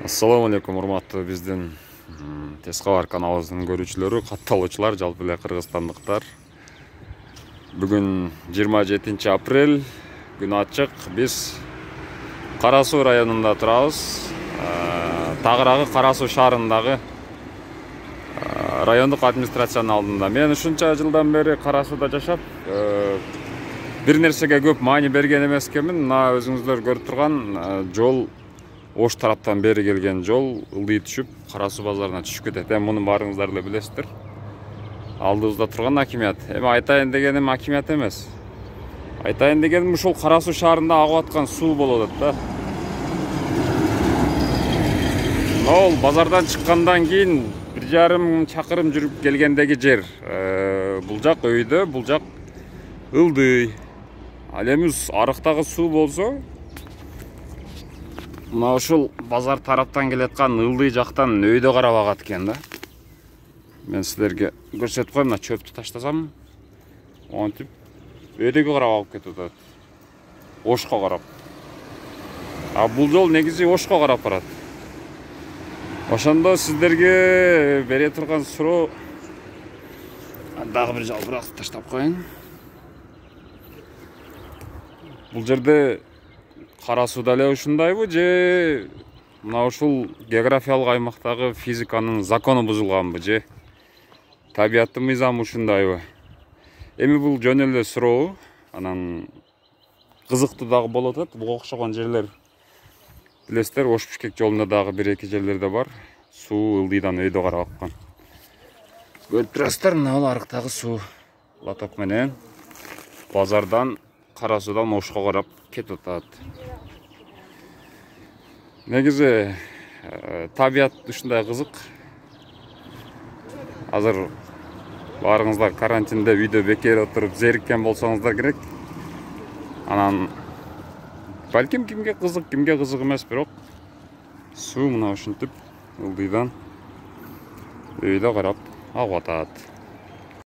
Ассаламу алейкум, урматтуу биздин Тез кабар каналыбыздын көрүүчүлөрү, катталуучулар, жалпы эле кыргызстандыктар. Бүгүн 27 апрель, күн ачык. Биз Кара Суу районунда турабыз. Тагыраагы Кара Суу шаарындагы райондук администрациянын алдында. Мен ушунча жылдан бери Кара Сууда жашап, бир нерсеге көп маани берген эмескенмин. Мына өзүңүздөр көрүп турган жол Ош тараптан бери келген жол ылдый түшүп, Кара Суу базарына түшүп кетет. Эми муну баарыңыздар эле билесиздер. Алдыбызда турган акимият. Эми айтайын дегеним акимият эмес. Айтайын дегеним ушул Кара Суу шаарында агып аткан суу болуп атат да. Ол базардан чыккандан кийин 1,5 чакырым жүрүп келгендеги жер. Бул жак өйдө, бул жак ылдый. Ал эми арыктагы суу болсо, мына ушул базар тараптан келаткан ылдый жактан өйдө карап агат экен да. Мен силерге көрсөтүп коем, мына чөптү таштасам, монтип өйдөгө карап агып кетип атат. Ошко карап. Бул жол негизи Ошко карап барат. Ошондо сиздерге бере турган суроо, дагы бир жалбырак таштап коеюн. Бул жерде Кара Сууда эле ушундайбы же мына ушул географиялык аймактагы физиканын закону бузулганбы же табияттын мыйзамы ушундайбы? Эми бул жөн эле суроо, анан кызыктуу дагы болуп атат. Буга окшогон жерлер билесиздер, Ош-Бишкек жолунда дагы 1-2 жерлерде бар. Суу ылдыйдан өйдө карап аккан. Көрүп турасыздар, мына бул арыктагы суу лоток менен базардан Кара Суудан Ошко карап кетип атат. Негизи табият ушундай кызык. Азыр баарыңыздар карантинде үйдө бекер отуруп зериккен болсоңуздар керек. Анан балким кимге кызык эмес, бирок суу мына ушинтип ылдыйдан өйдө карап агып атат.